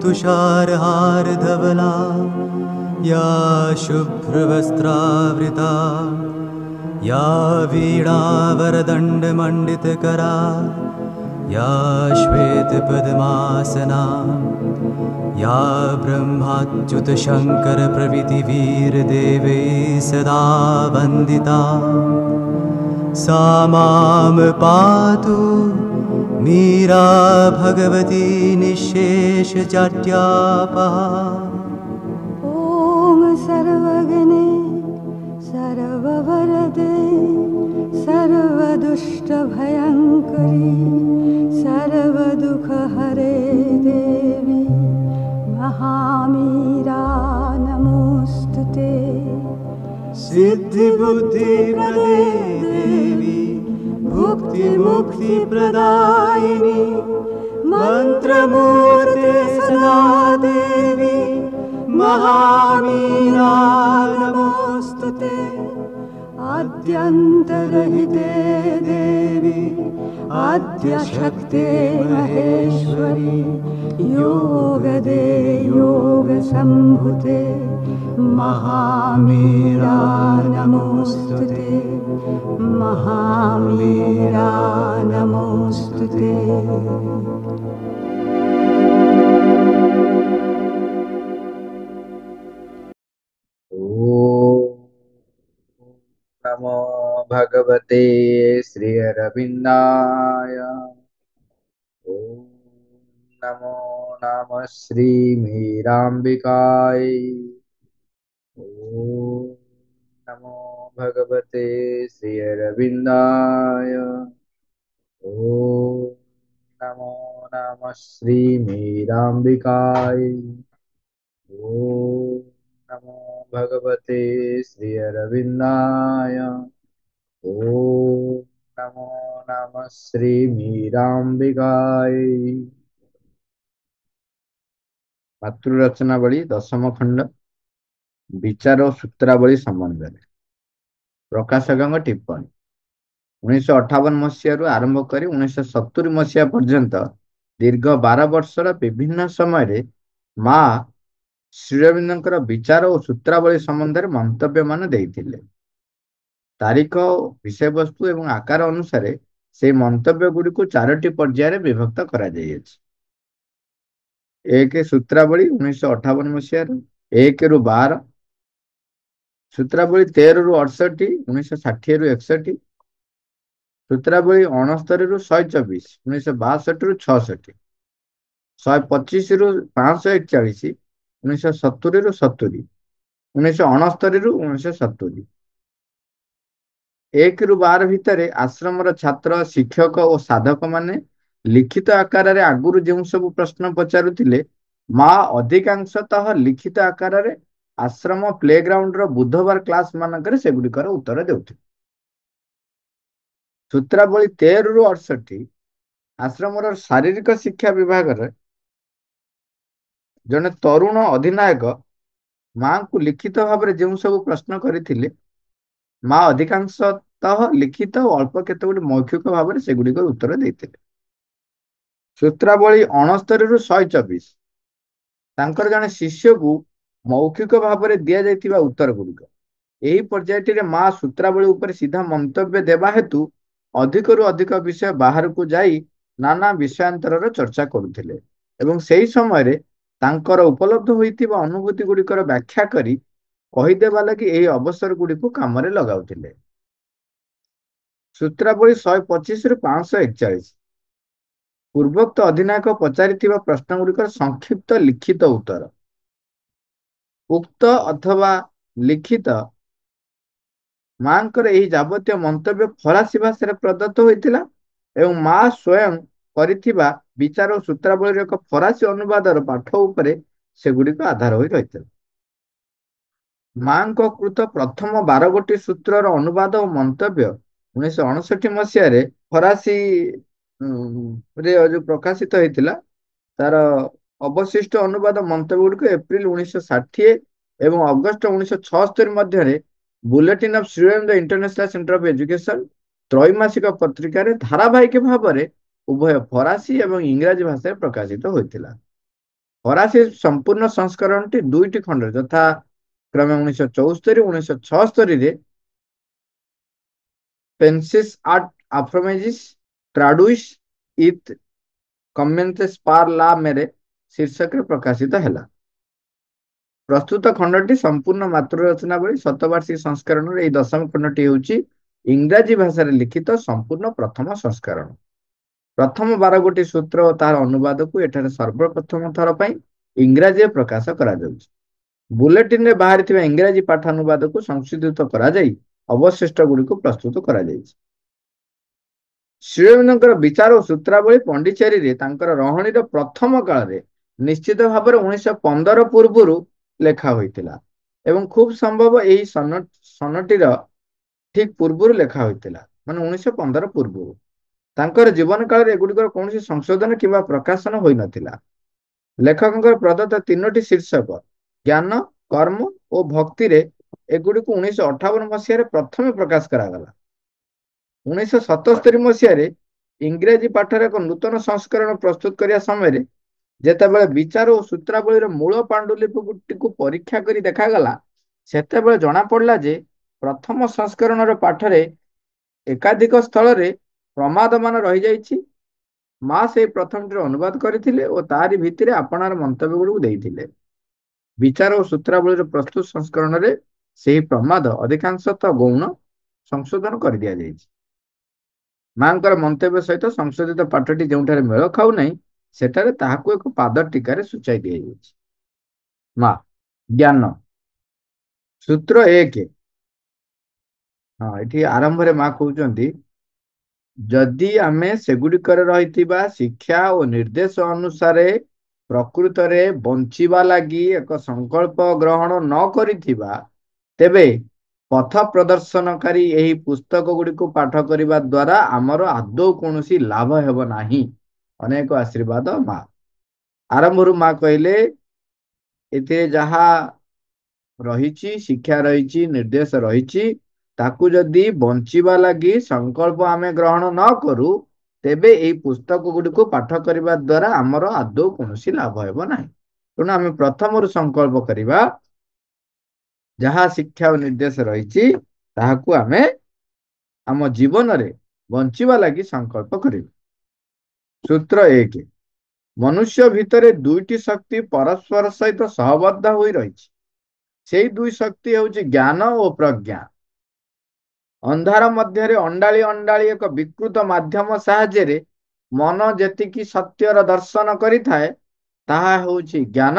तुषारहार धवला या शुभ्रवस्त्रावृता या वीणावरदण्डमण्डितकरा या श्वेतपद्मासना या ब्रह्माच्युतशङ्करप्रभृतिवीरदेवैः सदा वन्दिता सा मां पातु मीरा भगवती निःशेषजाड्यापहा। ॐ सर्वगणे सर्ववरदे सर्वदुष्टभयङ्करी सर्वदुःखहरे देवी महामीरा नमोऽस्तुते। सिद्धिबुद्धिप्रदे देवी भुक्तिमुक्तिप्रदायिनी मन्त्रमूर्ते सदा देवी महामीरा नमोऽस्तुते। आद्यन्तरहिते देवी आद्यशक्ते महेश्वरी योगदे योगसम्भुते महामीरा नमोऽस्तुते महामीरा नमोऽस्तुते। नमो भगवते श्री अरविन्दाय। ओम नमो नमः श्री मीराम्बिकाय। ओम नमो भगवते श्री अरविन्दाय। ओम नमो नमः श्री मीराम्बिकाय। ओम नमो भगवते श्री अरविन्दाय। ओम नमो नमः श्री मीराम्बिकाय। मातृरचनावली दशम खंड विचार और सूत्रावली संबंध में प्रकाशक टिप्पणी 1958 मसीह आरंभ कर 1970 मसीहा पर्यंत दीर्घ 12 वर्षर विभिन्न समय माँ श्रीअरविंदर विचार और सूत्रावली संबंध में मंतव्य मान देइथिले। तारीख विषय वस्तु एवं आकार अनुसार से मंतव्य गुड़ी को 4टी पर्याय विभक्त करा जाइए। एक सूत्रावली 1958 मसीह 1 ରୁ 12, सूत्रावली 13 ରୁ 68 1960 ରୁ 61, सूत्रावली 69 ରୁ 124 1962 ରୁ 66, 125 ରୁ 541 1970 ରୁ 70, 1969 ରୁ 1970। 1 ରୁ 12 भितर आश्रमर छात्र शिक्षक और साधक माने लिखित आकार रे आगुरु जो सब प्रश्न पचारुथिले माँ अधिकांशतः लिखित आकार रे आश्रम प्लेग्राउंड रो बुधवार क्लास मानकर सेगुड़िकर उत्तर देउथिले। सूत्रावली 13 ରୁ 68 आश्रमर शारीरिक शिक्षा विभाग रे जने तरुण अधिनायक माँ को लिखित भाव में जो सब प्रश्न करथिले माँ अधिकांशतः लिखित और अल्प केतगुड़ी मौखिक भाव में सेगुड़िक उत्तर देते। सूत्रावली 69 ରୁ 124 तांकर जने शिष्य को मौखिक भाव में दि जाइथिबा उत्तर गुड़िक यही पर्यायटी माँ सूत्रावली उपर सीधा मंतव्य देवा हेतु अधिकरु अधिक विषय बाहर को जाई नाना विषयांतर चर्चा करुथिले एवं सही समय तांकर उपलब्ध होइथिबा अनुभूति गुड़िकर व्याख्या करी कहीदेवा लगी यही अवसर गुड़ी को काम लगाउथिले। सूत्रावली 125 ରୁ 541 पूर्वोक्त अधिनायक पचारिथिबा प्रश्न गुड़िकर संक्षिप्त लिखित उत्तर। उक्त अथवा लिखित मांकर यही जाबतीय मंतव्य फरासी भाषा प्रदत्त होइतिला एवं माँ स्वयं करिथिबा विचार और सूत्रावली एक फरासी अनुवादर पाठ उपरे सेगुड़िक आधार होई रहिथिला। माँ कृत प्रथम 12 गोटी सूत्रर अनुवाद और मंतव्य 1959 मसीह फरासी जो प्रकाशित होता तार अवशिष्ट अनुवाद मंतव्य गुड़िक एप्रिल 1960 एवं अगस्त 1976 मध्य bulletin of Sri Aurobindo international centre of education त्रैमासिक पत्रिका धारावाहिक भाव में उभय फरासी एवं इंग्राजी भाषा प्रकाशित होता। ଫରାସୀ ସମ୍ପୂର୍ଣ୍ଣ ସଂସ୍କରଣଟି ଦୁଇଟି ଖଣ୍ଡରେ ଯଥା କ୍ରମେ 1974 1976 ପେନ୍ସିସ୍ ଆଟ୍ ଆଫ୍ରୋମେଜିସ୍ ଟ୍ରାଡୁଇସ୍ ଇଥ୍ କମେନ୍ସେସ୍ ପାର୍ ଲା ମେରେ ଶୀର୍ଷକରେ ପ୍ରକାଶିତ ହେଲା। ପ୍ରସ୍ତୁତ ଖଣ୍ଡଟି ସମ୍ପୂର୍ଣ୍ଣ ମାତୃରଚନାବଳୀ ଶତବାର୍ଷିକୀ ସଂସ୍କରଣର ଏହି 10ମ ଖଣ୍ଡଟି ହେଉଛି ଇଂରାଜୀ ଭାଷାରେ ଲିଖିତ ସମ୍ପୂର୍ଣ୍ଣ ପ୍ରଥମ ସଂସ୍କରଣ। ପ୍ରଥମ 12ଗୋଟି ସୂତ୍ର ଓ ତାହାର ଅନୁବାଦକୁ ଏଠାରେ ସର୍ବପ୍ରଥମ ଥର ପାଇଁ ଇଂରାଜୀରେ ପ୍ରକାଶ କରାଯାଉଛି। ବୁଲେଟିନରେ ବାହାରିଥିବା ଇଂରାଜୀ ପାଠାନୁବାଦକୁ ସଂଶୋଧିତ କରାଯାଇ ଅବଶିଷ୍ଟ ଗୁଡ଼ିକୁ ପ୍ରସ୍ତୁତ କରାଯାଇଛି। ଶ୍ରୀଅରବିନ୍ଦଙ୍କର ବିଚାର ଓ ସୂତ୍ରାବଳୀ ପଣ୍ଡିଚେରୀରେ ତାଙ୍କର ରହଣୀର ପ୍ରଥମ କାଳରେ ନିଶ୍ଚିତ ଭାବରେ 1915 ପୂର୍ବରୁ ଲେଖା ହୋଇଥିଲା ଏବଂ ଖୁବ୍ ସମ୍ଭବ ଏହି ସନଟିର ଠିକ୍ ପୂର୍ବରୁ ଲେଖା ହୋଇଥିଲା, ମାନେ 1915 ପୂର୍ବରୁ। ତାଙ୍କର ଜୀବନ କାଳରେ ଏଗୁଡ଼ିକର କୌଣସି ସଂଶୋଧନ କିମ୍ବା ପ୍ରକାଶନ ହୋଇନଥିଲା। ଲେଖକଙ୍କର ପ୍ରଦତ୍ତ 3ଟି ଶୀର୍ଷକ ଜ୍ଞାନ, କର୍ମ ଓ ଭକ୍ତିରେ ଏଗୁଡ଼ିକୁ 1958 ମସିହାରେ ପ୍ରଥମେ ପ୍ରକାଶ କରାଗଲା। 1977 ମସିହାରେ ଇଂରାଜୀ ପାଠର ଏକ ନୂତନ ସଂସ୍କରଣ ପ୍ରସ୍ତୁତ କରିବା ସମୟରେ ଯେତେବେଳେ ବିଚାର ଓ ସୂତ୍ରାବଳୀର ମୂଳ ପାଣ୍ଡୁଲିପିଟିକୁ ପରୀକ୍ଷା କରି ଦେଖାଗଲା, ସେତେବେଳେ ଜଣାପଡ଼ିଲା ଯେ ପ୍ରଥମ ସଂସ୍କରଣର ପାଠରେ ଏକାଧିକ ସ୍ଥଳରେ ପ୍ରମାଦମାନ ରହିଯାଇଛି। ମା ସେହି ପ୍ରଥମଟିର ଅନୁବାଦ କରିଥିଲେ ଓ ତାରି ଭିତରେ ଆପଣାର ମନ୍ତବ୍ୟଗୁଡ଼ିକୁ ଦେଇଥିଲେ। ବିଚାର ଓ ସୂତ୍ରାବଳୀର ପ୍ରସ୍ତୁତ ସଂସ୍କରଣରେ ସେହି ପ୍ରମାଦ ଅଧିକାଂଶତଃ ଗୌଣ ସଂଶୋଧନ କରିଦିଆଯାଇଛି। ମାଙ୍କର ମନ୍ତବ୍ୟ ସହିତ ସଂଶୋଧିତ ପାଠଟି ଯେଉଁଠାରେ ମେଳ ଖାଉନାହିଁ, ସେଠାରେ ତାହାକୁ ଏକ ପାଦ ଟୀକାରେ ସୂଚାଇ ଦିଆଯାଇଛି। ମା ଜ୍ଞାନ ସୂତ୍ର 1। ହଁ, ଏଠି ଆରମ୍ଭରେ ମା କହୁଛନ୍ତି, ଯଦି ଆମେ ସେଗୁଡ଼ିକରେ ରହିଥିବା ଶିକ୍ଷା ଓ ନିର୍ଦ୍ଦେଶ ଅନୁସାରେ ପ୍ରକୃତରେ ବଞ୍ଚିବା ଲାଗି ଏକ ସଂକଳ୍ପ ଗ୍ରହଣ ନ କରିଥିବା, ତେବେ ପଥ ପ୍ରଦର୍ଶନକାରୀ ଏହି ପୁସ୍ତକ ଗୁଡ଼ିକୁ ପାଠ କରିବା ଦ୍ୱାରା ଆମର ଆଦୌ କୌଣସି ଲାଭ ହେବ ନାହିଁ। ଅନେକ ଆଶୀର୍ବାଦ ମା। ଆରମ୍ଭରୁ ମା କହିଲେ, ଏଥିରେ ଯାହା ରହିଛି, ଶିକ୍ଷା ରହିଛି, ନିର୍ଦ୍ଦେଶ ରହିଛି, ତାକୁ ଯଦି ବଞ୍ଚିବା ଲାଗି ସଂକଳ୍ପ ଆମେ ଗ୍ରହଣ ନ କରୁ, ତେବେ ଏହି ପୁସ୍ତକ ଗୁଡ଼ିକୁ ପାଠ କରିବା ଦ୍ୱାରା ଆମର ଆଦୌ କୌଣସି ଲାଭ ହେବ ନାହିଁ। ତେଣୁ ଆମେ ପ୍ରଥମରୁ ସଂକଳ୍ପ କରିବା, ଯାହା ଶିକ୍ଷା ଓ ନିର୍ଦ୍ଦେଶ ରହିଛି ତାହାକୁ ଆମେ ଆମ ଜୀବନରେ ବଞ୍ଚିବା ଲାଗି ସଂକଳ୍ପ କରିବା। ସୂତ୍ର 1। ମନୁଷ୍ୟ ଭିତରେ ଦୁଇଟି ଶକ୍ତି ପରସ୍ପର ସହିତ ସହବଦ୍ଧ ହୋଇ ରହିଛି। ସେଇ ଦୁଇ ଶକ୍ତି ହେଉଛି ଜ୍ଞାନ ଓ ପ୍ରଜ୍ଞା। ଅନ୍ଧାର ମଧ୍ୟରେ ଅଣ୍ଡାଳି ଅଣ୍ଡାଳି ଏକ ବିକୃତ ମାଧ୍ୟମ ସାହାଯ୍ୟରେ ମନ ଯେତିକି ସତ୍ୟର ଦର୍ଶନ କରିଥାଏ, ତାହା ହେଉଛି ଜ୍ଞାନ।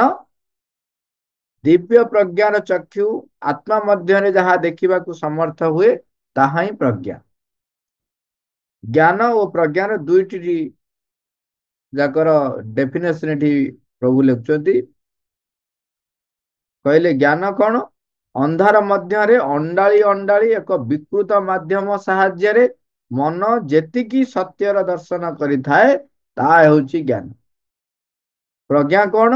ଦିବ୍ୟ ପ୍ରଜ୍ଞାର ଚକ୍ଷୁ ଆତ୍ମା ମଧ୍ୟରେ ଯାହା ଦେଖିବାକୁ ସମର୍ଥ ହୁଏ, ତାହା ହିଁ ପ୍ରଜ୍ଞା। ଜ୍ଞାନ ଓ ପ୍ରଜ୍ଞାର ଦୁଇଟି ଯାକର ଡେଫିନେସନ ଏଠି ପ୍ରଭୁ ଲେଖୁଛନ୍ତି। କହିଲେ ଜ୍ଞାନ କ'ଣ? ଅନ୍ଧାର ମଧ୍ୟରେ ଅଣ୍ଡାଳି ଅଣ୍ଡାଳି ଏକ ବିକୃତ ମାଧ୍ୟମ ସାହାଯ୍ୟରେ ମନ ଯେତିକି ସତ୍ୟର ଦର୍ଶନ କରିଥାଏ, ତାହା ହେଉଛି ଜ୍ଞାନ। ପ୍ରଜ୍ଞା କ'ଣ?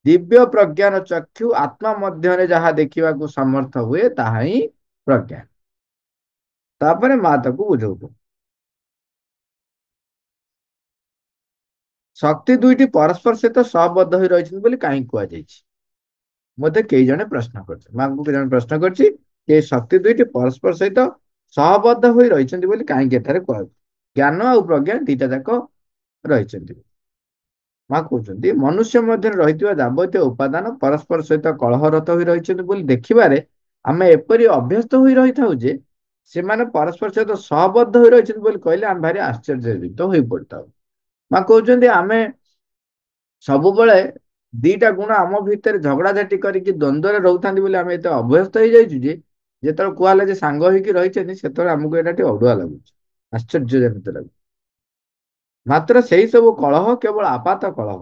ଦିବ୍ୟ ପ୍ରଜ୍ଞାର ଚକ୍ଷୁ ଆତ୍ମା ମଧ୍ୟରେ ଯାହା ଦେଖିବାକୁ ସମର୍ଥ ହୁଏ, ତାହା ହିଁ ପ୍ରଜ୍ଞା। ତାପରେ ମା ତାକୁ ବୁଝଉଛୁ, ଶକ୍ତି ଦୁଇଟି ପରସ୍ପର ସହିତ ସହବଦ୍ଧ ହୋଇ ରହିଛନ୍ତି ବୋଲି କାହିଁକି କୁହାଯାଇଛି? ମୋତେ କେହି ଜଣେ ପ୍ରଶ୍ନ କରିଛି, ମାଙ୍କୁ କେହି ଜଣେ ପ୍ରଶ୍ନ କରିଛି ଯେ ଶକ୍ତି ଦୁଇଟି ପରସ୍ପର ସହିତ ସହବଦ୍ଧ ହୋଇ ରହିଛନ୍ତି ବୋଲି କାହିଁକି ଏଠାରେ କୁହାଯାଉଛି? ଜ୍ଞାନ ଆଉ ପ୍ରଜ୍ଞା ଦିଟା ଯାକ ରହିଛନ୍ତି। ମା କହୁଛନ୍ତି, ମନୁଷ୍ୟ ମଧ୍ୟରେ ରହିଥିବା ଯାବତୀୟ ଉପାଦାନ ପରସ୍ପର ସହିତ କଳହରତ ହୋଇ ରହିଛନ୍ତି ବୋଲି ଦେଖିବାରେ ଆମେ ଏପରି ଅଭ୍ୟସ୍ତ ହୋଇ ରହିଥାଉ ଯେ ସେମାନେ ପରସ୍ପର ସହିତ ସହବଦ୍ଧ ହୋଇ ରହିଛନ୍ତି ବୋଲି କହିଲେ ଆମେ ଭାରି ଆଶ୍ଚର୍ଯ୍ୟଜନିତ ହୋଇ ପଡିଥାଉ। ମା କହୁଛନ୍ତି, ଆମେ ସବୁବେଳେ ଦିଟା ଗୁଣ ଆମ ଭିତରେ ଝଗଡାଝାଟି କରିକି ଦ୍ୱନ୍ଦ୍ୱରେ ରହୁଥାନ୍ତି ବୋଲି ଆମେ ଏତେ ଅଭ୍ୟସ୍ତ ହେଇଯାଇଛୁ ଯେ ଯେତେବେଳେ କୁହାହେଲା ଯେ ସାଙ୍ଗ ହେଇକି ରହିଛନ୍ତି, ସେତେବେଳେ ଆମକୁ ଏଇଟା ଟିକେ ଅଡୁଆ ଲାଗୁଛି, ଆଶ୍ଚର୍ଯ୍ୟଜନିତ ଲାଗୁଛି। ମାତ୍ର ସେଇ ସବୁ କଳହ କେବଳ ଆପାତ କଳହ।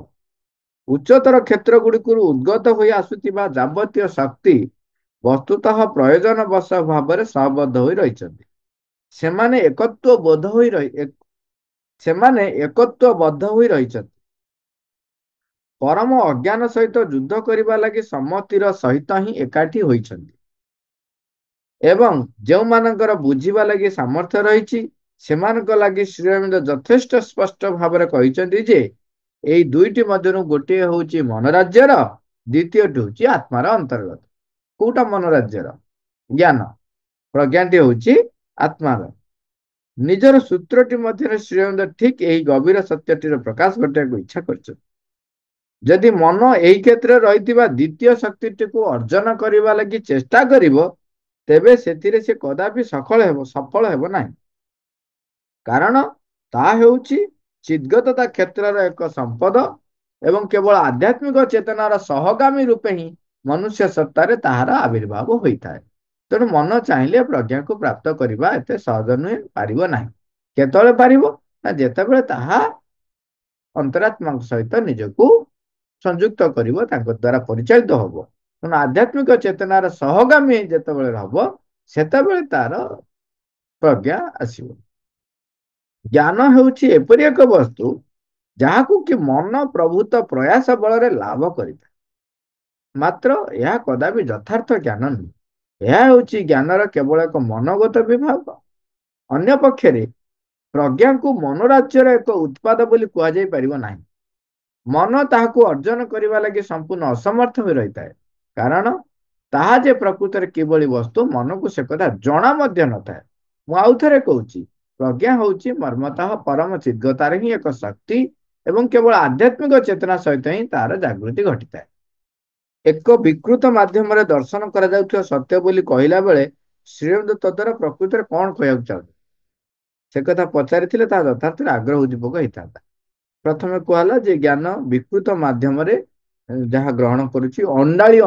ଉଚ୍ଚତର କ୍ଷେତ୍ର ଗୁଡ଼ିକରୁ ଉଦ୍ଗତ ହୋଇ ଆସୁଥିବା ଯାବତୀୟ ଶକ୍ତି ବସ୍ତୁତଃ ପ୍ରୟୋଜନ ବଶ ଭାବରେ ସହବଦ୍ଧ ହୋଇ ରହିଛନ୍ତି। ସେମାନେ ଏକତ୍ୱବଦ୍ଧ ହୋଇ ରହିଛନ୍ତି। ପରମ ଅଜ୍ଞାନ ସହିତ ଯୁଦ୍ଧ କରିବା ଲାଗି ସମ୍ମତିର ସହିତ ହିଁ ଏକାଠି ହୋଇଛନ୍ତି। ଏବଂ ଯେଉଁମାନଙ୍କର ବୁଝିବା ଲାଗି ସାମର୍ଥ୍ୟ ରହିଛି, ସେମାନଙ୍କ ଲାଗି ଶ୍ରୀଅରବିନ୍ଦ ଯଥେଷ୍ଟ ସ୍ପଷ୍ଟ ଭାବରେ କହିଛନ୍ତି ଯେ ଏଇ ଦୁଇଟି ମଧ୍ୟରୁ ଗୋଟିଏ ହଉଛି ମନରାଜ୍ୟର, ଦ୍ୱିତୀୟଟି ହଉଛି ଆତ୍ମାର ଅନ୍ତର୍ଗତ। କୋଉଟା ମନରାଜ୍ୟର? ଜ୍ଞାନ। ପ୍ରଜ୍ଞାଟି ହଉଛି ଆତ୍ମାର। ନିଜର ସୂତ୍ରଟି ମଧ୍ୟରେ ଶ୍ରୀଅରବିନ୍ଦ ଠିକ ଏହି ଗଭୀର ସତ୍ୟଟିର ପ୍ରକାଶ ଘଟାଇବାକୁ ଇଚ୍ଛା କରିଛନ୍ତି। ଯଦି ମନ ଏହି କ୍ଷେତ୍ରରେ ରହିଥିବା ଦ୍ୱିତୀୟ ଶକ୍ତିଟିକୁ ଅର୍ଜନ କରିବା ଲାଗି ଚେଷ୍ଟା କରିବ, ତେବେ ସେଥିରେ ସେ କଦାପି ସଫଳ ହେବ ନାହିଁ। କାରଣ ତାହା ହେଉଛି ଚିଦ୍ଗତତା କ୍ଷେତ୍ରର ଏକ ସମ୍ପଦ ଏବଂ କେବଳ ଆଧ୍ୟାତ୍ମିକ ଚେତନାର ସହଗାମୀ ରୂପେ ହିଁ ମନୁଷ୍ୟ ସତ୍ତାରେ ତାହାର ଆବିର୍ଭାବ ହୋଇଥାଏ। ତେଣୁ ମନ ଚାହିଁଲେ ପ୍ରଜ୍ଞାକୁ ପ୍ରାପ୍ତ କରିବା ଏତେ ସହଜ ନୁହେଁ, ପାରିବ ନାହିଁ। କେତେବେଳେ ପାରିବ? ନା ଯେତେବେଳେ ତାହା ଅନ୍ତରାତ୍ମାଙ୍କ ସହିତ ନିଜକୁ ସଂଯୁକ୍ତ କରିବ, ତାଙ୍କ ଦ୍ୱାରା ପରିଚାଳିତ ହବ। ତେଣୁ ଆଧ୍ୟାତ୍ମିକ ଚେତନାର ସହଗାମୀ ଯେତେବେଳେ ହବ, ସେତେବେଳେ ତାର ପ୍ରଜ୍ଞା ଆସିବ। ଜ୍ଞାନ ହେଉଛି ଏପରି ଏକ ବସ୍ତୁ ଯାହାକୁ କି ମନ ପ୍ରଭୂତ ପ୍ରୟାସ ବଳରେ ଲାଭ କରିଥାଏ। ମାତ୍ର ଏହା କଦାପି ଯଥାର୍ଥ ଜ୍ଞାନ ନୁହେଁ। ଏହା ହେଉଛି ଜ୍ଞାନର କେବଳ ଏକ ମନୋଗତ ବିଭାଗ। ଅନ୍ୟ ପକ୍ଷରେ ପ୍ରଜ୍ଞାକୁ ମନୋରାଜ୍ୟର ଏକ ଉତ୍ପାଦ ବୋଲି କୁହାଯାଇ ପାରିବ ନାହିଁ। ମନ ତାହାକୁ ଅର୍ଜନ କରିବା ଲାଗି ସମ୍ପୂର୍ଣ୍ଣ ଅସମର୍ଥ ହୋଇ ରହିଥାଏ। କାରଣ ତାହା ଯେ ପ୍ରକୃତରେ କିଭଳି ବସ୍ତୁ, ମନକୁ ସେ କଥା ଜଣା ମଧ୍ୟ ନଥାଏ। ମୁଁ ଆଉ ଥରେ କହୁଛି, ପ୍ରଜ୍ଞା ହେଉଛି ମର୍ମତଃ ପରମ ଚିଦ୍ଗତାର ହିଁ ଏକ ଶକ୍ତି ଏବଂ କେବଳ ଆଧ୍ୟାତ୍ମିକ ଚେତନା ସହିତ ହିଁ ତାହାର ଜାଗୃତି ଘଟିଥାଏ। ଏକ ବିକୃତ ମାଧ୍ୟମରେ ଦର୍ଶନ କରାଯାଉଥିବା ସତ୍ୟ ବୋଲି କହିଲା ବେଳେ ଶ୍ରୀଅରବିନ୍ଦ ତଦ୍ୱାରା ପ୍ରକୃତରେ କଣ କହିବାକୁ ଚାହୁଁଛନ୍ତି, ସେ କଥା ପଚାରିଥିଲେ ତାହା ଯଥାର୍ଥରେ ଆଗ୍ରହ ଉଦ୍ଦୀପକ ହେଇଥାନ୍ତା। ପ୍ରଥମେ କୁହାହେଲା ଯେ ଜ୍ଞାନ ବିକୃତ ମାଧ୍ୟମରେ ଯାହା ଗ୍ରହଣ କରୁଛି, ଅଣ୍ଡାଳି।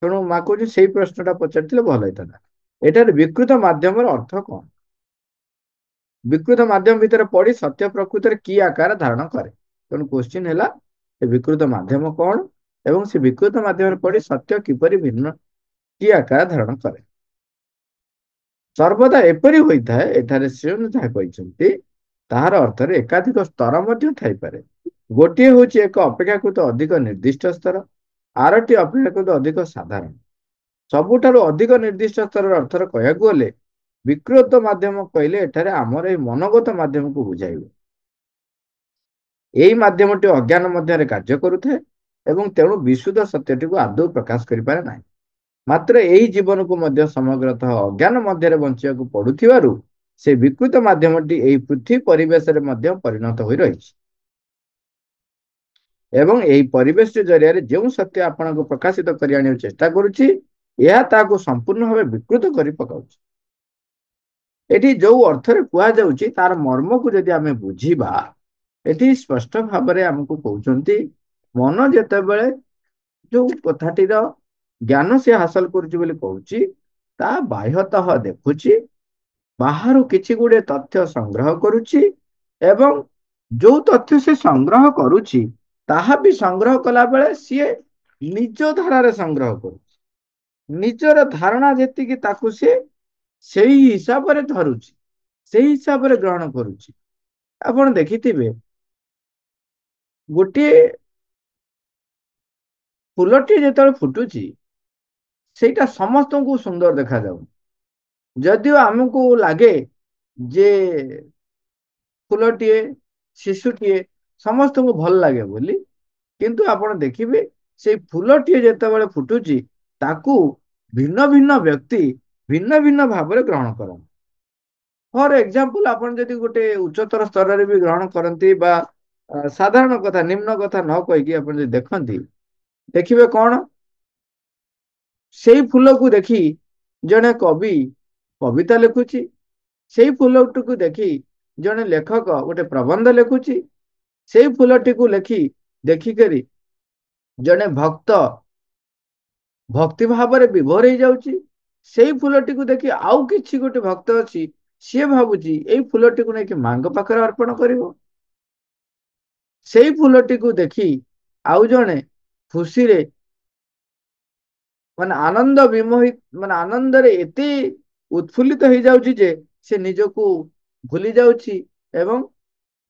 ତେଣୁ ମା କହୁଛି ସେଇ ପ୍ରଶ୍ନଟା ପଚାରିଥିଲେ ଭଲ ହେଇଥାନ୍ତା। ଏଠାରେ ବିକୃତ ମାଧ୍ୟମର ଅର୍ଥ କଣ? ବିକୃତ ମାଧ୍ୟମ ଭିତରେ ପଡି ସତ୍ୟ ପ୍ରକୃତରେ କି ଆକାର ଧାରଣ କରେ? ତେଣୁ କୋଶ୍ଚିନ୍ ହେଲା ସେ ବିକୃତ ମାଧ୍ୟମ କଣ ଏବଂ ସେ ବିକୃତ ମାଧ୍ୟମରେ ପଡି ସତ୍ୟ କିପରି ଭିନ୍ନ କି ଆକାର ଧାରଣ କରେ? ସର୍ବଦା ଏପରି ହୋଇଥାଏ। ଏଠାରେ ଶ୍ରୀଅରବିନ୍ଦ ଯାହା କହିଛନ୍ତି ତାହାର ଅର୍ଥରେ ଏକାଧିକ ସ୍ତର ମଧ୍ୟ ଥାଇପାରେ। ଗୋଟିଏ ହେଉଛି ଏକ ଅପେକ୍ଷାକୃତ ଅଧିକ ନିର୍ଦ୍ଦିଷ୍ଟ ସ୍ତର, ଆରଟି ଅପେକ୍ଷାକୃତ ଅଧିକ ସାଧାରଣ। ସବୁଠାରୁ ଅଧିକ ନିର୍ଦ୍ଦିଷ୍ଟ ସ୍ତରର ଅର୍ଥରେ କହିବାକୁ ଗଲେ ବିକୃତ ମାଧ୍ୟମ କହିଲେ ଏଠାରେ ଆମର ଏହି ମନୋଗତ ମାଧ୍ୟମକୁ ବୁଝାଇବ। ଏହି ମାଧ୍ୟମଟି ଅଜ୍ଞାନ ମଧ୍ୟରେ କାର୍ଯ୍ୟ କରୁଥାଏ ଏବଂ ତେଣୁ ବିଶୁଦ୍ଧ ସତ୍ୟଟିକୁ ଆଦୌ ପ୍ରକାଶ କରିପାରେ ନାହିଁ। ମାତ୍ର ଏହି ଜୀବନକୁ ମଧ୍ୟ ସମଗ୍ରତଃ ଅଜ୍ଞାନ ମଧ୍ୟରେ ବଞ୍ଚିବାକୁ ପଡୁଥିବାରୁ ସେ ବିକୃତ ମାଧ୍ୟମଟି ଏହି ପୃଥ୍ୱୀ ପରିବେଶରେ ମଧ୍ୟ ପରିଣତ ହୋଇ ରହିଛି ଏବଂ ଏହି ପରିବେଶ ଜରିଆରେ ଯେଉଁ ସତ୍ୟ ଆପଣଙ୍କୁ ପ୍ରକାଶିତ କରି ଆଣିବାକୁ ଚେଷ୍ଟା କରୁଛି, ଏହା ତାହାକୁ ସମ୍ପୂର୍ଣ୍ଣ ଭାବେ ବିକୃତ କରି ପକାଉଛି। ଏଠି ଯୋଉ ଅର୍ଥରେ କୁହାଯାଉଛି ତାର ମର୍ମକୁ ଯଦି ଆମେ ବୁଝିବା, ଏଠି ସ୍ପଷ୍ଟ ଭାବରେ ଆମକୁ କହୁଛନ୍ତି ମନ ଯେତେବେଳେ ଯୋଉ କଥାଟିର ଜ୍ଞାନ ସେ ହାସଲ କରୁଛି ବୋଲି କହୁଛି, ତା ବାହ୍ୟତଃ ଦେଖୁଛି, ବାହାରୁ କିଛି ଗୁଡେ ତଥ୍ୟ ସଂଗ୍ରହ କରୁଛି ଏବଂ ଯୋଉ ତଥ୍ୟ ସେ ସଂଗ୍ରହ କରୁଛି ତାହା ବି ସଂଗ୍ରହ କଲା ବେଳେ ସିଏ ନିଜ ଧାରାରେ ସଂଗ୍ରହ କରୁଛି। ନିଜର ଧାରଣା ଯେତିକି ତାକୁ ସିଏ ସେଇ ହିସାବରେ ଧରୁଛି, ସେଇ ହିସାବରେ ଗ୍ରହଣ କରୁଛି। ଆପଣ ଦେଖିଥିବେ ଗୋଟିଏ ଫୁଲଟି ଯେତେବେଳେ ଫୁଟୁଛି ସେଇଟା ସମସ୍ତଙ୍କୁ ସୁନ୍ଦର ଦେଖାଯାଉ, ଯଦିଓ ଆମକୁ ଲାଗେ ଯେ ଫୁଲଟିଏ ଶିଶୁଟିଏ ସମସ୍ତଙ୍କୁ ଭଲ ଲାଗେ ବୋଲି, କିନ୍ତୁ ଆପଣ ଦେଖିବେ ସେଇ ଫୁଲଟିଏ ଯେତେବେଳେ ଫୁଟୁଛି ତାକୁ ଭିନ୍ନ ଭିନ୍ନ ବ୍ୟକ୍ତି ଭିନ୍ନ ଭିନ୍ନ ଭାବରେ ଗ୍ରହଣ କରନ୍ତି। ଫର ଏକ୍ସାମ୍ପଲ, ଆପଣ ଯଦି ଗୋଟେ ଉଚ୍ଚତର ସ୍ତରରେ ବି ଗ୍ରହଣ କରନ୍ତି ବା ସାଧାରଣ କଥା ନିମ୍ନ କଥା ନ କହିକି ଆପଣ ଯଦି ଦେଖନ୍ତି, ଦେଖିବେ କଣ ସେଇ ଫୁଲକୁ ଦେଖି ଜଣେ କବି କବିତା ଲେଖୁଛି, ସେଇ ଫୁଲଟିକୁ ଦେଖି ଜଣେ ଲେଖକ ଗୋଟେ ପ୍ରବନ୍ଧ ଲେଖୁଛି, ସେଇ ଫୁଲଟିକୁ ଦେଖିକରି ଜଣେ ଭକ୍ତ ଭକ୍ତି ଭାବରେ ବିଭୋର ହେଇଯାଉଛି, ସେଇ ଫୁଲଟିକୁ ଦେଖି ଆଉ କିଛି ଗୋଟେ ଭକ୍ତ ଅଛି ସିଏ ଭାବୁଛି ଏଇ ଫୁଲଟିକୁ ନେଇକି ମାଙ୍କ ପାଖରେ ଅର୍ପଣ କରିବ। ସେଇ ଫୁଲଟିକୁ ଦେଖି ଆଉ ଜଣେ ଖୁସିରେ ଆନନ୍ଦ ବିମୋହିତ ଆନନ୍ଦରେ ଏତେ ଉତ୍ଫୁଲ୍ଲିତ ହେଇଯାଉଛି ଯେ ସେ ନିଜକୁ ଭୁଲି ଯାଉଛି ଏବଂ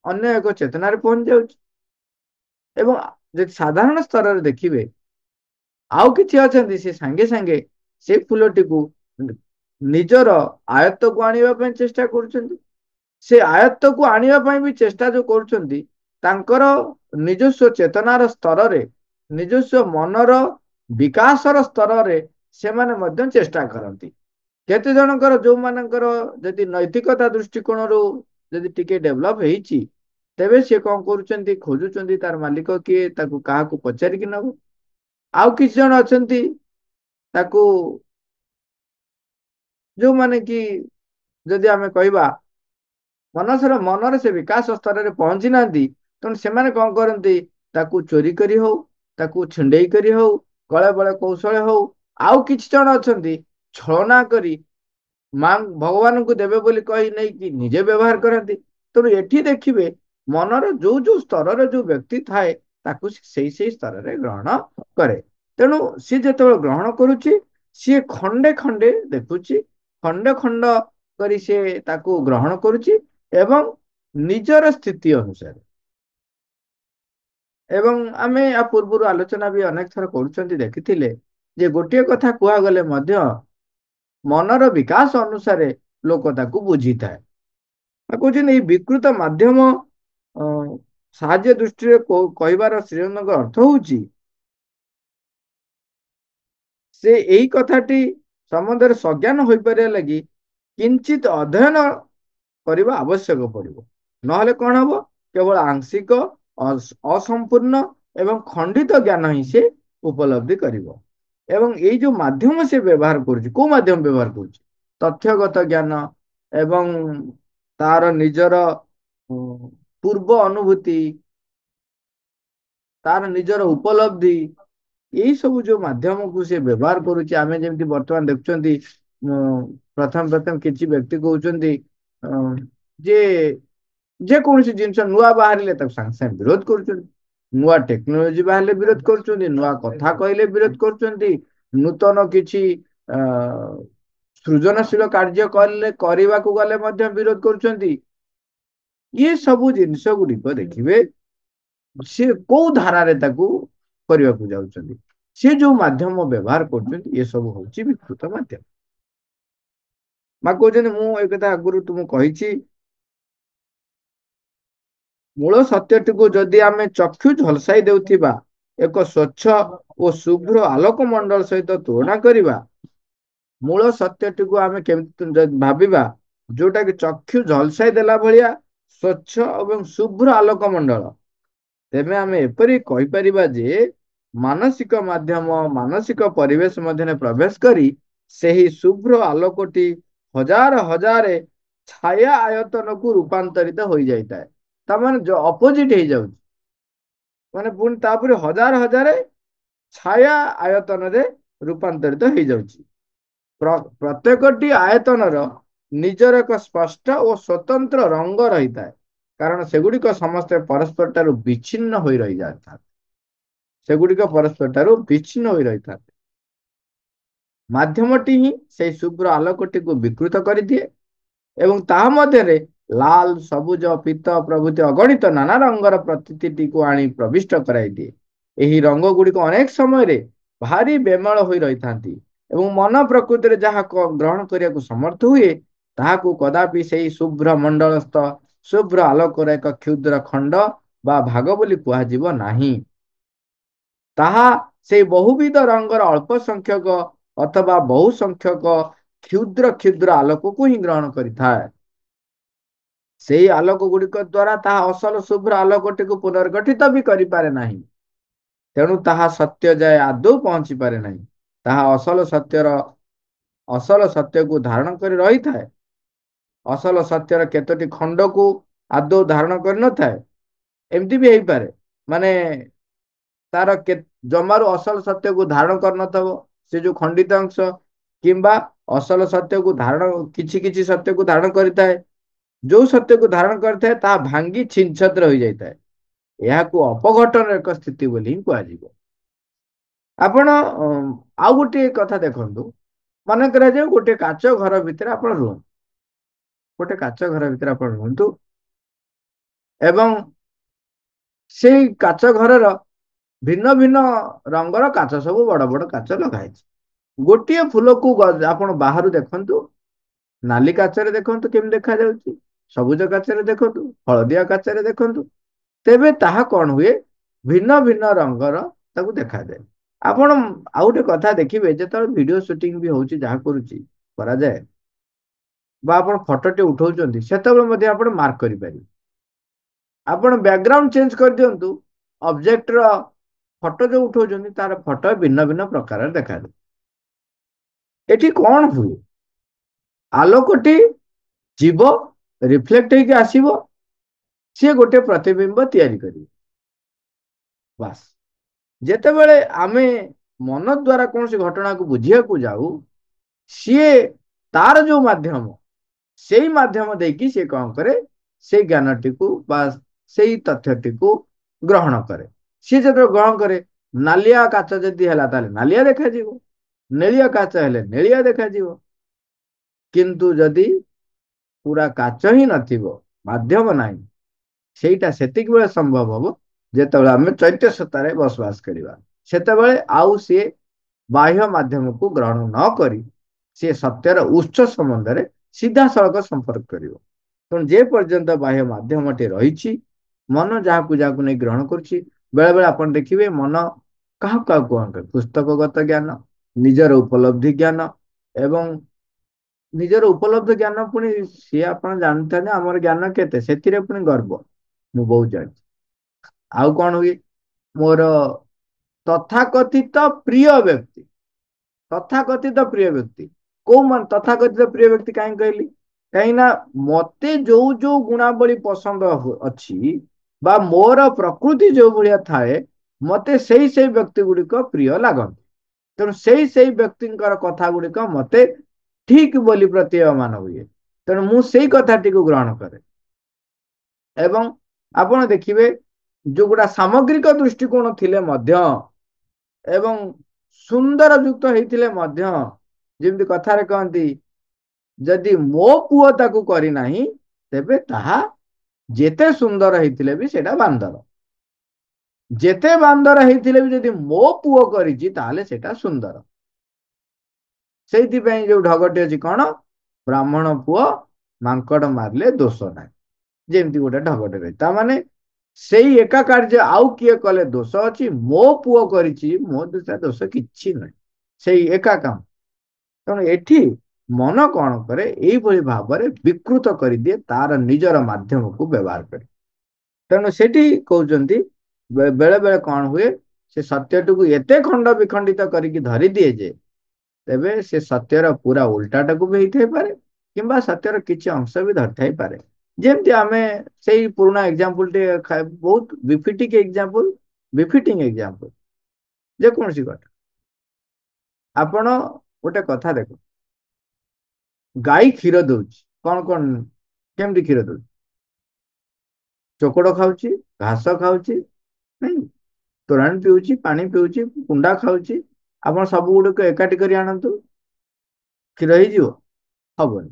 ଅନ୍ୟ ଏକ ଚେତନାରେ ପହଞ୍ଚି ଯାଉଛି। ଏବଂ ଯଦି ସାଧାରଣ ସ୍ତରରେ ଦେଖିବେ ଆଉ କିଛି ଅଛନ୍ତି ସେ ସାଙ୍ଗେ ସାଙ୍ଗେ ସେ ଫୁଲଟିକୁ ନିଜର ଆୟତ୍ତକୁ ଆଣିବା ପାଇଁ ଚେଷ୍ଟା କରୁଛନ୍ତି। ସେ ଆୟତ୍ତକୁ ଆଣିବା ପାଇଁ ବି ଚେଷ୍ଟା ଯୋଉ କରୁଛନ୍ତି ତାଙ୍କର ନିଜସ୍ୱ ଚେତନାର ସ୍ତରରେ, ନିଜସ୍ୱ ମନର ବିକାଶର ସ୍ତରରେ ସେମାନେ ମଧ୍ୟ ଚେଷ୍ଟା କରନ୍ତି। କେତେ ଜଣଙ୍କର ଯୋଉମାନଙ୍କର ଯଦି ନୈତିକତା ଦୃଷ୍ଟିକୋଣରୁ ଯଦି ଟିକେ ଡେଭଲପ ହେଇଛି, ତେବେ ସେ କଣ କରୁଛନ୍ତି, ଖୋଜୁଛନ୍ତି ତାର ମାଲିକ କିଏ, ତାକୁ କାହାକୁ ପଚାରିକି ନବ। ଆଉ କିଛି ଜଣ ଅଛନ୍ତି ତାକୁ, ଯୋଉମାନେ କି ଯଦି ଆମେ କହିବା ମନରେ ସେ ବିକାଶ ସ୍ତରରେ ପହଞ୍ଚି ନାହାନ୍ତି, ତେଣୁ ସେମାନେ କଣ କରନ୍ତି, ତାକୁ ଚୋରି କରି ହଉ, ତାକୁ ଛିଣ୍ଡେଇ କରି ହଉ, କଳେ ବଳେ କୌଶଳେ ହଉ, ଆଉ କିଛି ଜଣ ଅଛନ୍ତି ଛଳନା କରି ଭଗବାନଙ୍କୁ ଦେବେ ବୋଲି କହି ନେଇକି ନିଜେ ବ୍ୟବହାର କରନ୍ତି। ତେଣୁ ଏଠି ଦେଖିବେ ମନର ଯୋଉ ଯୋଉ ସ୍ତରରେ ଯୋଉ ବ୍ୟକ୍ତି ଥାଏ, ତାକୁ ସେଇ ସ୍ତରରେ ଗ୍ରହଣ କରେ। ତେଣୁ ସିଏ ଯେତେବେଳେ ଗ୍ରହଣ କରୁଛି, ସିଏ ଖଣ୍ଡେ ଖଣ୍ଡେ ଦେଖୁଛି, ଖଣ୍ଡ ଖଣ୍ଡ କରି ସେ ତାକୁ ଗ୍ରହଣ କରୁଛି ଏବଂ ନିଜର ସ୍ଥିତି ଅନୁସାରେ। ଏବଂ ଆମେ ୟା ପୂର୍ବରୁ ଆଲୋଚନା ବି ଅନେକ ଥର କରୁଛନ୍ତି, ଦେଖିଥିଲେ ଯେ ଗୋଟିଏ କଥା କୁହାଗଲେ ମଧ୍ୟ ମନର ବିକାଶ ଅନୁସାରେ ଲୋକ ତାକୁ ବୁଝିଥାଏ। କହୁଛନ୍ତି ଏଇ ବିକୃତ ମାଧ୍ୟମ ସାହାଯ୍ୟ ଦୃଷ୍ଟିରେ କହିବାର ଶ୍ରୀରଙ୍ଗଙ୍କ ଅର୍ଥ ହଉଛି, ସେ ଏଇ କଥାଟି ସମ୍ବନ୍ଧରେ ସଜ୍ଞାନ ହୋଇପାରିବା ଲାଗି କିଞ୍ଚିତ ଅଧ୍ୟୟନ କରିବା ଆବଶ୍ୟକ ପଡିବ। ନହେଲେ କଣ ହବ, କେବଳ ଆଂଶିକ, ଅସମ୍ପୂର୍ଣ୍ଣ ଏବଂ ଖଣ୍ଡିତ ଜ୍ଞାନ ହିଁ ସେ ଉପଲବ୍ଧି କରିବ। ଏବଂ ଏଇ ଯୋଉ ମାଧ୍ୟମ ସେ ବ୍ୟବହାର କରୁଛି, କୋଉ ମାଧ୍ୟମ ବ୍ୟବହାର କରୁଛି, ତଥ୍ୟଗତ ଜ୍ଞାନ ଏବଂ ତାର ନିଜର ପୂର୍ବ ଅନୁଭୂତି, ତାର ନିଜର ଉପଲବ୍ଧି, ଏଇ ସବୁ ଯୋଉ ମାଧ୍ୟମକୁ ସେ ବ୍ୟବହାର କରୁଛି। ଆମେ ଯେମିତି ବର୍ତ୍ତମାନ ଦେଖୁଛନ୍ତି, ପ୍ରଥମ କିଛି ବ୍ୟକ୍ତି କହୁଛନ୍ତି ଯେ ଯେକୌଣସି ଜିନିଷ ନୂଆ ବାହାରିଲେ ତାକୁ ସାଙ୍ଗେ ସାଙ୍ଗେ ବିରୋଧ କରୁଛନ୍ତି, ନୂଆ ଟେକ୍ନୋଲୋଜି ବାହାରିଲେ ବିରୋଧ କରୁଛନ୍ତି, ନୂଆ କଥା କହିଲେ ବିରୋଧ କରୁଛନ୍ତି, ନୂତନ କିଛି ସୃଜନଶୀଳ କାର୍ଯ୍ୟ କରିବାକୁ ଗଲେ ମଧ୍ୟ ବିରୋଧ କରୁଛନ୍ତି। ଇଏ ସବୁ ଜିନିଷ ଗୁଡିକ ଦେଖିବେ ସେ କୋଉ ଧାରାରେ ତାକୁ କରିବାକୁ ଯାଉଛନ୍ତି, ସେ ଯୋଉ ମାଧ୍ୟମ ବ୍ୟବହାର କରୁଛନ୍ତି, ଏସବୁ ହଉଛି ବିକୃତ ମାଧ୍ୟମ। କହୁଛନ୍ତି ମୁଁ ଏ କଥା ଆଗରୁ ତୁମକୁ କହିଛି, ମୂଳ ସତ୍ୟଟିକୁ ଯଦି ଆମେ ଚକ୍ଷୁ ଝଲସାଇ ଦେଉଥିବା ଏକ ସ୍ୱଚ୍ଛ ଓ ଶୁଭ୍ର ଆଲୋକ ମଣ୍ଡଳ ସହିତ ତୁଳନା କରିବା, ମୂଳ ସତ୍ୟଟିକୁ ଆମେ କେମିତି ଭାବିବା, ଯୋଉଟା କି ଚକ୍ଷୁ ଝଲସାଇ ଦେଲା ଭଳିଆ ସ୍ୱଚ୍ଛ ଏବଂ ଶୁଭ୍ର ଆଲୋକ ମଣ୍ଡଳ, ତେବେ ଆମେ ଏପରି କହିପାରିବା ଯେ ମାନସିକ ମାଧ୍ୟମ ମାନସିକ ପରିବେଶ ମଧ୍ୟରେ ପ୍ରବେଶ କରି ସେହି ଶୁଭ୍ର ଆଲୋକଟି ହଜାର ହଜାର ଛାୟା ଆୟତନକୁ ରୂପାନ୍ତରିତ ହୋଇଯାଇଥାଏ। ତାମାନେ ଅପୋଜିଟ ହେଇଯାଉଛି, ମାନେ ପୁଣି ତାପରେ ହଜାର ହଜାର ଛାୟା ଆୟତନରେ ରୂପାନ୍ତରିତ ହେଇଯାଉଛି। ପ୍ରତ୍ୟେକଟି ଆୟତନର ନିଜର ଏକ ସ୍ପଷ୍ଟ ଓ ସ୍ୱତନ୍ତ୍ର ରଙ୍ଗ ରହିଥାଏ, କାରଣ ସେଗୁଡିକ ସମସ୍ତେ ପରସ୍ପର ଠାରୁ ବିଚ୍ଛିନ୍ନ ହୋଇ ରହିଯାଇଥାନ୍ତି। ମାଧ୍ୟମଟି ହିଁ ସେଇ ଶୁଭ୍ର ଆଲୋକଟିକୁ ବିକୃତ କରିଦିଏ ଏବଂ ତାହା ମଧ୍ୟରେ ଲାଲ, ସବୁଜ, ପୀତ ପ୍ରଭୃତି ଅଗଣିତ ନାନା ରଙ୍ଗର ପ୍ରତିଟିକୁ ଆଣି ପ୍ରବିଷ୍ଟ କରାଇଦିଏ। ଏହି ରଙ୍ଗ ଗୁଡିକ ଅନେକ ସମୟରେ ଭାରି ବେମଳ ହୋଇ ରହିଥାନ୍ତି ଏବଂ ମନ ପ୍ରକୃତିରେ ଯାହା ଗ୍ରହଣ କରିବାକୁ ସମର୍ଥ ହୁଏ, ତାହାକୁ କଦାପି ସେହି ଶୁଭ୍ର ମଣ୍ଡଳସ୍ଥ ଶୁଭ୍ର ଆଲୋକର ଏକ କ୍ଷୁଦ୍ର ଖଣ୍ଡ ବା ଭାଗ ବୋଲି କୁହାଯିବ ନାହିଁ। ତାହା ସେଇ ବହୁବିଧ ରଙ୍ଗର ଅଳ୍ପ ସଂଖ୍ୟକ ଅଥବା ବହୁ ସଂଖ୍ୟକ କ୍ଷୁଦ୍ର କ୍ଷୁଦ୍ର ଆଲୋକକୁ ହିଁ ଗ୍ରହଣ କରିଥାଏ। ସେହି ଆଲୋକ ଗୁଡିକ ଦ୍ୱାରା ତାହା ଅସଲ ଶୁଭ୍ର ଆଲୋକଟିକୁ ପୁନର୍ଗଠିତ ବି କରିପାରେ ନାହିଁ। ତେଣୁ ତାହା ସତ୍ୟ ଯାଏ ଆଦୌ ପହଞ୍ଚି ପାରେ ନାହିଁ। ତାହା ଅସଲ ସତ୍ୟକୁ ଧାରଣ କରି ରହିଥାଏ। ଅସଲ ସତ୍ୟର କେତୋଟି ଖଣ୍ଡକୁ ଆଦୌ ଧାରଣ କରିନଥାଏ। ଏମିତି ବି ହେଇପାରେ, ମାନେ ତାର ଜମାରୁ ଅସଲ ସତ୍ୟକୁ ଧାରଣ କରିନଥିବ ସେ ଯୋଉ ଖଣ୍ଡିତ ଅଂଶ, କିମ୍ବା ଅସଲ ସତ୍ୟକୁ କିଛି କିଛି ସତ୍ୟକୁ ଧାରଣ କରିଥାଏ। ଯୋଉ ସତ୍ୟକୁ ଧାରଣ କରିଥାଏ ତାହା ଭାଙ୍ଗି ଛିନ୍ନ ଛତ୍ର ହୋଇଯାଇଥାଏ। ଏହାକୁ ଅପଘଟନର ଏକ ସ୍ଥିତି ବୋଲି ହିଁ କୁହାଯିବ। ଆପଣ ଆଉ ଗୋଟିଏ କଥା ଦେଖନ୍ତୁ, ମନେ କରାଯାଉ ଗୋଟେ କାଚ ଘର ଭିତରେ ଆପଣ ରୁହନ୍ତୁ, ଏବଂ ସେଇ କାଚ ଘରର ଭିନ୍ନ ଭିନ୍ନ ରଙ୍ଗର କାଚ, ସବୁ ବଡ ବଡ କାଚ ଲଗାହେଇଛି। ଗୋଟିଏ ଫୁଲକୁ ଆପଣ ବାହାରୁ ଦେଖନ୍ତୁ, ନାଲି କାଚରେ ଦେଖନ୍ତୁ କେମିତି ଦେଖାଯାଉଛି, ସବୁଜ କାଚରେ ଦେଖନ୍ତୁ, ହଳଦିଆ କାଚରେ ଦେଖନ୍ତୁ, ତେବେ ତାହା କଣ ହୁଏ, ଭିନ୍ନ ଭିନ୍ନ ରଙ୍ଗର ତାକୁ ଦେଖାଯାଏ। ଆପଣ ଆଉ ଗୋଟେ କଥା ଦେଖିବେ, ଯେତେବେଳେ ଭିଡିଓ ସୁଟିଂ ବି ହଉଛି, ଯାହା କରାଯାଏ, ବା ଆପଣ ଫଟୋଟି ଉଠାଉଛନ୍ତି, ସେତେବେଳେ ମଧ୍ୟ ଆପଣ ମାର୍କ କରିପାରିବେ। ଆପଣ ବ୍ୟାକଗ୍ରାଉଣ୍ଡ ଚେଞ୍ଜ କରିଦିଅନ୍ତୁ, ଅବଜେକ୍ଟର ଫଟୋ ଯୋଉ ଉଠାଉଛନ୍ତି ତାର ଫଟୋ ଭିନ୍ନ ଭିନ୍ନ ପ୍ରକାର ଦେଖାଯାଏ। ଏଠି କଣ ହୁଏ, ଆଲୋକଟି ଯିବ, ରିଫ୍ଲେକ୍ଟ ହେଇକି ଆସିବ, ସିଏ ଗୋଟେ ପ୍ରତିବିମ୍ବ ତିଆରି କରିବ। ବାସ୍, ଯେତେବେଳେ ଆମେ ମନ ଦ୍ୱାରା କୌଣସି ଘଟଣାକୁ ବୁଝିବାକୁ ଯାଉ, ସିଏ ତାର ଯୋଉ ମାଧ୍ୟମ, ସେଇ ମାଧ୍ୟମ ଦେଇକି ସିଏ କଣ କରେ, ସେଇ ଜ୍ଞାନଟିକୁ ବା ସେଇ ତଥ୍ୟଟିକୁ ଗ୍ରହଣ କରେ। ସିଏ ଯେତେବେଳେ ଗ୍ରହଣ କରେ, ନାଲିଆ କାଚ ଯଦି ହେଲା ତାହେଲେ ନାଲିଆ ଦେଖାଯିବ, ନେଳିଆ କାଚ ହେଲେ ନେଳିଆ ଦେଖାଯିବ। କିନ୍ତୁ ଯଦି ପୁରା କାଚ ହିଁ ନଥିବ, ମାଧ୍ୟମ ନାହିଁ, ସେଇଟା ସେତିକି ବେଳେ ସମ୍ଭବ ହବ ଯେତେବେଳେ ଆମେ ଚୈତ୍ୟ ସତ୍ତାରେ ବସବାସ କରିବା। ସେତେବେଳେ ଆଉ ସିଏ ବାହ୍ୟ ମାଧ୍ୟମକୁ ଗ୍ରହଣ ନ କରି ସିଏ ସତ୍ୟର ଉତ୍ସ ସମ୍ବନ୍ଧରେ ସିଧାସଳଖ ସମ୍ପର୍କ କରିବ। ତେଣୁ ଯେ ପର୍ଯ୍ୟନ୍ତ ବାହ୍ୟ ମାଧ୍ୟମଟି ରହିଛି, ମନ ଯାହାକୁ ଯାହାକୁ ନେଇ ଗ୍ରହଣ କରୁଛି। ବେଳେ ବେଳେ ଆପଣ ଦେଖିବେ ମନ କାହାକୁ କାହାକୁ ଗ୍ରହଣ କରେ, ପୁସ୍ତକଗତ ଜ୍ଞାନ, ନିଜର ଉପଲବ୍ଧି ଜ୍ଞାନ, ଏବଂ ନିଜର ଉପଲବ୍ଧ ଜ୍ଞାନ ପୁଣି ସିଏ ଆପଣ ଜାଣିଥାନ୍ତି ଆମର ଜ୍ଞାନ କେତେ, ସେଥିରେ ପୁଣି ଗର୍ବ, ମୁଁ ବହୁତ ଜାଣିଛି। ଆଉ କଣ ହୁଏ, ମୋର ତଥାକଥିତ ପ୍ରିୟ ବ୍ୟକ୍ତି, ତଥାକଥିତ ପ୍ରିୟ ବ୍ୟକ୍ତି, କୋଉମାନେ ତଥାକଥିତ ପ୍ରିୟ ବ୍ୟକ୍ତି କାହିଁକି କହିଲି, କାହିଁକି ନା ମତେ ଯୋଉ ଯୋଉ ଗୁଣାବଳୀ ପସନ୍ଦ ଅଛି, ବା ମୋର ପ୍ରକୃତି ଯୋଉ ଭଳିଆ ଥାଏ, ମତେ ସେଇ ସେଇ ବ୍ୟକ୍ତି ଗୁଡିକ ପ୍ରିୟ ଲାଗନ୍ତି। ତେଣୁ ସେଇ ସେଇ ବ୍ୟକ୍ତିଙ୍କର କଥା ଗୁଡିକ ମତେ ଠିକ ବୋଲି ପ୍ରତୀୟମାନ ହୁଏ। ତେଣୁ ମୁଁ ସେଇ କଥାଟିକୁ ଗ୍ରହଣ କରେ। ଏବଂ ଆପଣ ଦେଖିବେ, ଯୋଉଗୁଡା ସାମଗ୍ରିକ ଦୃଷ୍ଟିକୋଣ ଥିଲେ ମଧ୍ୟ ଏବଂ ସୁନ୍ଦର ଯୁକ୍ତ ହେଇଥିଲେ ମଧ୍ୟ, ଯେମିତି କଥାରେ କହନ୍ତି, ଯଦି ମୋ ପୁଅ ତାକୁ କରିନାହିଁ, ତେବେ ତାହା ଯେତେ ସୁନ୍ଦର ହେଇଥିଲେ ବି ସେଇଟା ବାନ୍ଦର। ଯେତେ ବାନ୍ଦର ହେଇଥିଲେ ବି ଯଦି ମୋ ପୁଅ କରିଛି ତାହେଲେ ସେଇଟା ସୁନ୍ଦର। ସେଇଥିପାଇଁ ଯୋଉ ଢଗଟି ଅଛି କଣ, ବ୍ରାହ୍ମଣ ପୁଅ ମାଙ୍କଡ ମାରିଲେ ଦୋଷ ନାହିଁ, ଯେମିତି ଗୋଟେ ଢଗଟେ ରହିଛି। ତା ମାନେ ସେଇ ଏକା କାର୍ଯ୍ୟ ଆଉ କିଏ କଲେ ଦୋଷ ଅଛି, ମୋ ପୁଅ କରିଛି, ମୋ ଦୋଷ କିଛି ନାହିଁ, ସେଇ ଏକା କାମ। ତେଣୁ ଏଠି ମନ କଣ କରେ, ଏଇଭଳି ଭାବରେ ବିକୃତ କରିଦିଏ ତାର ନିଜର ମାଧ୍ୟମକୁ ବ୍ୟବହାର କରି। ତେଣୁ ସେଠି କହୁଛନ୍ତି, ବେଳେ ବେଳେ କଣ ହୁଏ, ସେ ସତ୍ୟଟିକୁ ଏତେ ଖଣ୍ଡ ବିଖଣ୍ଡିତ କରିକି ଧରିଦିଏ ଯେ ତେବେ ସେ ସତ୍ୟର ପୁରା ଉଲ୍ଟାଟାକୁ ବି ହେଇଥାଇପାରେ, କିମ୍ବା ସତ୍ୟର କିଛି ଅଂଶ ବି ଧରିଥାଇପାରେ। ଯେମିତି ଆମେ ସେଇ ପୁରୁଣା ଏକ୍ଜାମ୍ପଲ ଟେ, ବହୁତ ବିଫିଟିଂ ଏକ୍ଜାମ୍ପଲ, ଯେକୌଣସି କଥା ଆପଣ ଗୋଟେ କଥା ଦେଖ, ଗାଈ କ୍ଷୀର ଦଉଛି, କଣ କଣ କେମିତି କ୍ଷୀର ଦଉଛି, ଚୋକଡ଼ ଖାଉଛି, ଘାସ ଖାଉଛି, ନାଇଁ, ତୋରାଣି ପିଉଛି, ପାଣି ପିଉଛି, କୁଣ୍ଡା ଖାଉଛି। ଆପଣ ସବୁ ଗୁଡିକ ଏକାଠି କରି ଆଣନ୍ତୁ, କ୍ଷୀର ହେଇଯିବ? ହବନି।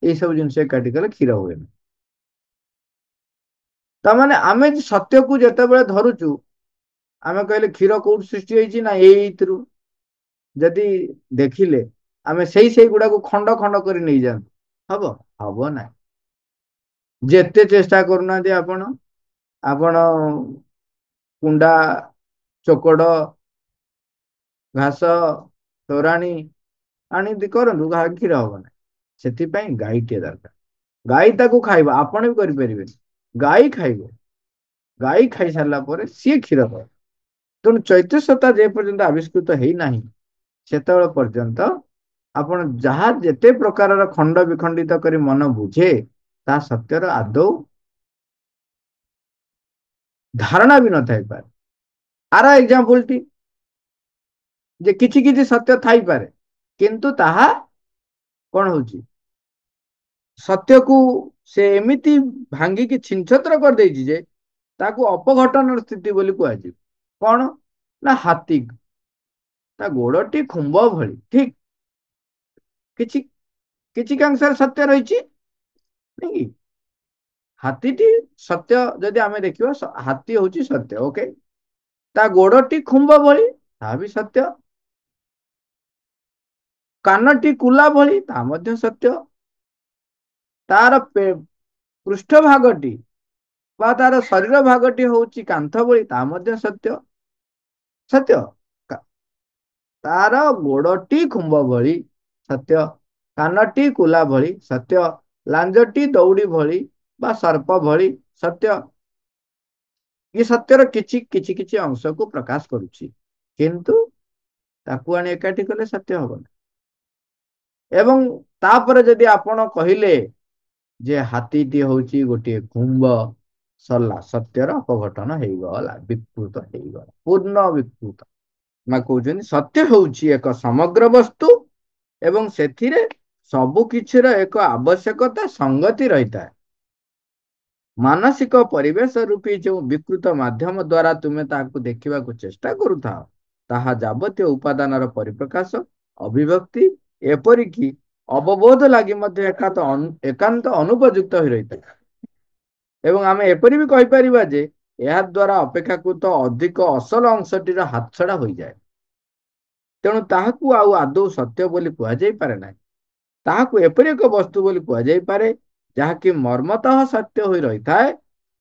ଏଇ ସବୁ ଜିନିଷ ଏକାଠି କଲେ କ୍ଷୀର ହୁଏନି। ତାମାନେ ଆମେ ସତ୍ୟକୁ ଯେତେବେଳେ ଧରୁଛୁ, ଆମେ କହିଲେ କ୍ଷୀର କୋଉଠି ସୃଷ୍ଟି ହେଇଛି, ନା ଏଇଥିରୁ ଯଦି ଦେଖିଲେ ଆମେ ସେଇ ଗୁଡାକୁ ଖଣ୍ଡ ଖଣ୍ଡ କରି ନେଇଯାଆନ୍ତୁ, ହବ? ହବ ନାହିଁ। ଯେତେ ଚେଷ୍ଟା କରୁନାହାନ୍ତି ଆପଣ, ଆପଣ କୁଣ୍ଡା, ଚୋକଡ଼, ଘାସ, ତୋରାଣି ଆଣି କରନ୍ତୁ, କ୍ଷୀର ହବ ନାହିଁ। ସେଥିପାଇଁ ଗାଈଟିଏ ଦରକାର। ଗାଈ ତାକୁ ଖାଇବ, ଆପଣ ବି କରିପାରିବେନି, ଗାଈ ଖାଇବ। ଗାଈ ଖାଇସାରିଲା ପରେ ସିଏ କ୍ଷୀର ଦବ। ତେଣୁ ଚୈତ୍ୟ ସତ୍ତା ଯେ ପର୍ଯ୍ୟନ୍ତ ଆବିଷ୍କୃତ ହେଇନାହିଁ, ସେତେବେଳେ ପର୍ଯ୍ୟନ୍ତ ଆପଣ ଯାହା ଯେତେ ପ୍ରକାରର ଖଣ୍ଡ ବିଖଣ୍ଡିତ କରି ମନ ବୁଝେ, ତା ସତ୍ୟର ଆଦୌ ଧାରଣା ବି ନଥାଇପାରେ। ଆର ଏକ୍ଜାମ୍ପଲଟି, ଯେ କିଛି କିଛି ସତ୍ୟ ଥାଇପାରେ, କିନ୍ତୁ ତାହା କଣ ହଉଛି, ସତ୍ୟକୁ ସେ ଏମିତି ଭାଙ୍ଗିକି ଛିନଛତ୍ର କରିଦେଇଛି ଯେ ତାକୁ ଅପଘଟନର ସ୍ଥିତି ବୋଲି କୁହାଯିବ। କଣ ନା, ହାତୀ, ତା ଗୋଡଟି ଖୁମ୍ବ ଭଳି, ଠିକ କିଛି କିଛି କାଂଶରେ ସତ୍ୟ ରହିଛି, ନାଇଁ କି? ହାତୀଟି ସତ୍ୟ ଯଦି ଆମେ ଦେଖିବା, ହାତୀ ହଉଛି ସତ୍ୟ, ଓକେ। ତା ଗୋଡଟି ଖୁମ୍ବ ଭଳି, ତାହା ବି ସତ୍ୟ। କାନଟି କୁଲା ଭଳି, ତାହା ମଧ୍ୟ ସତ୍ୟ। ତାର ପୃଷ୍ଠ ଭାଗଟି ବା ତାର ଶରୀର ଭାଗଟି ହଉଛି କାନ୍ଥ ଭଳି, ତାହା ମଧ୍ୟ ସତ୍ୟ। ସତ୍ୟ। କା- ତାର ଗୋଡଟି ଖୁମ୍ବ ଭଳି, ସତ୍ୟ। କାନଟି କୁଲା ଭଳି, ସତ୍ୟ। ଲାଞ୍ଜଟି ଦଉଡି ଭଳି ବା ସର୍ପ ଭଳି, ସତ୍ୟ। ଏ ସତ୍ୟର କିଛି କିଛି କିଛି ଅଂଶକୁ ପ୍ରକାଶ କରୁଛି, କିନ୍ତୁ ତାକୁ ଆଣି ଏକାଠି କଲେ ସତ୍ୟ ହବନି। ଏବଂ ତାପରେ ଯଦି ଆପଣ କହିଲେ ଯେ ହାତୀଟି ହଉଛି ଗୋଟିଏ କୁମ୍ଭ, ସରିଲା, ସତ୍ୟର ଅପଘଟନ ହେଇଗଲା, ବିକୃତ ହେଇଗଲା, ପୂର୍ଣ୍ଣ ବିକୃତ। ମା କହୁଛନ୍ତି ସତ୍ୟ ହେଉଛି ଏକ ସମଗ୍ର ବସ୍ତୁ ଏବଂ ସେଥିରେ ସବୁ କିଛିର ଏକ ଆବଶ୍ୟକତା ସଙ୍ଗତି ରହିଥାଏ। ମାନସିକ ପରିବେଶ ରୂପୀ ଯେଉଁ ବିକୃତ ମାଧ୍ୟମ ଦ୍ୱାରା ତୁମେ ତାହାକୁ ଦେଖିବାକୁ ଚେଷ୍ଟା କରୁଥାଅ, ତାହା ଯାବତୀୟ ଉପାଦାନର ପରିପ୍ରକାଶ, ଅଭିବ୍ୟକ୍ତି, ଏପରିକି ଅବବୋଧ ଲାଗି ମଧ୍ୟ ଏକାନ୍ତ ଅନୁପଯୁକ୍ତ ହୋଇ ରହିଥାଏ। ଏବଂ ଆମେ ଏପରି ବି କହିପାରିବା ଯେ ଏହା ଦ୍ୱାରା ଅପେକ୍ଷାକୃତ ଅଧିକ ଅସଲ ଅଂଶଟିର ହାତଛଡ଼ା ହୋଇଯାଏ। ତେଣୁ ତାହାକୁ ଆଉ ଆଦୌ ସତ୍ୟ ବୋଲି କୁହାଯାଇପାରେ ନାହିଁ। ତାହାକୁ ଏପରି ଏକ ବସ୍ତୁ ବୋଲି କୁହାଯାଇପାରେ ଯାହାକି ମର୍ମତଃ ସତ୍ୟ ହୋଇ ରହିଥାଏ,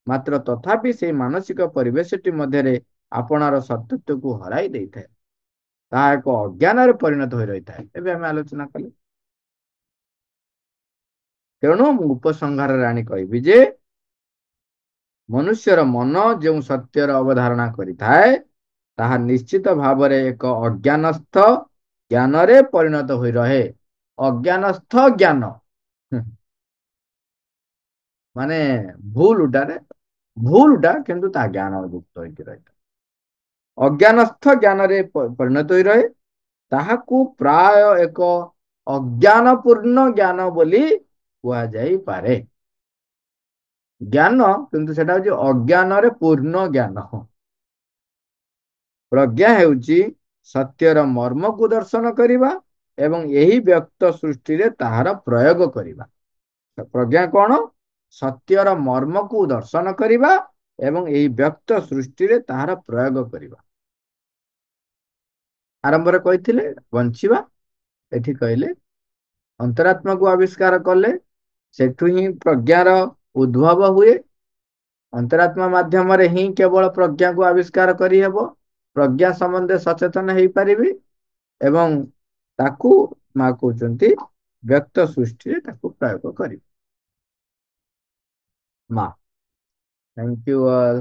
ମାତ୍ର ତଥାପି ସେହି ମାନସିକ ପରିବେଶଟି ମଧ୍ୟରେ ଆପଣାର ସତ୍ୟତ୍ୱକୁ ହରାଇ ଦେଇଥାଏ। ତାହା ଏକ ଅଜ୍ଞାନରେ ପରିଣତ ହୋଇ ରହିଥାଏ। ଏବେ ଆମେ ଆଲୋଚନା କଲେ। ତେଣୁ ମୁଁ ଉପସଂହାରରେ ଆଣି କହିବି ଯେ ମନୁଷ୍ୟର ମନ ଯେଉଁ ସତ୍ୟର ଅବଧାରଣା କରିଥାଏ, ତାହା ନିଶ୍ଚିତ ଭାବରେ ଏକ ଅଜ୍ଞାନସ୍ଥ ଜ୍ଞାନରେ ପରିଣତ ହୋଇ ରହେ। ଅଜ୍ଞାନସ୍ଥ ଜ୍ଞାନ ମାନେ ଭୁଲଟା କିନ୍ତୁ ତା ଜ୍ଞାନ ଯୁକ୍ତ ହେଇକି ରହିଥାଏ। ଅଜ୍ଞାନସ୍ଥ ଜ୍ଞାନରେ ପରିଣତ ହୋଇ ରହେ। ତାହାକୁ ପ୍ରାୟ ଏକ ଅଜ୍ଞାନପୂର୍ଣ୍ଣ ଜ୍ଞାନ ବୋଲି କୁହାଯାଇପାରେ। ଜ୍ଞାନ କିନ୍ତୁ ସେଟା ହଉଛି ଅଜ୍ଞାନରେ ପୂର୍ଣ୍ଣ ଜ୍ଞାନ। ପ୍ରଜ୍ଞା ହେଉଛି ସତ୍ୟର ମର୍ମକୁ ଦର୍ଶନ କରିବା ଏବଂ ଏହି ବ୍ୟକ୍ତ ସୃଷ୍ଟିରେ ତାହାର ପ୍ରୟୋଗ କରିବା। ପ୍ରଜ୍ଞା କଣ? ସତ୍ୟର ମର୍ମକୁ ଦର୍ଶନ କରିବା ଏବଂ ଏହି ବ୍ୟକ୍ତ ସୃଷ୍ଟିରେ ତାହାର ପ୍ରୟୋଗ କରିବା। ଆରମ୍ଭରେ କହିଥିଲେ ବଞ୍ଚିବା, ଏଠି କହିଲେ ଅନ୍ତରାତ୍ମାକୁ ଆବିଷ୍କାର କଲେ ସେଠୁ ହିଁ ପ୍ରଜ୍ଞାର ଉଦ୍ଭବ ହୁଏ। ଅନ୍ତରାତ୍ମା ମାଧ୍ୟମରେ ହିଁ କେବଳ ପ୍ରଜ୍ଞାକୁ ଆବିଷ୍କାର କରିହେବ। ପ୍ରଜ୍ଞା ସମ୍ବନ୍ଧରେ ସଚେତନ ହେଇପାରିବି ଏବଂ ତାକୁ ମା କହୁଛନ୍ତି ବ୍ୟକ୍ତ ସୃଷ୍ଟିରେ ତାକୁ ପ୍ରୟୋଗ କରିବି। ମା, ଥ୍ୟାଙ୍କ ୟୁ ଅଲ୍।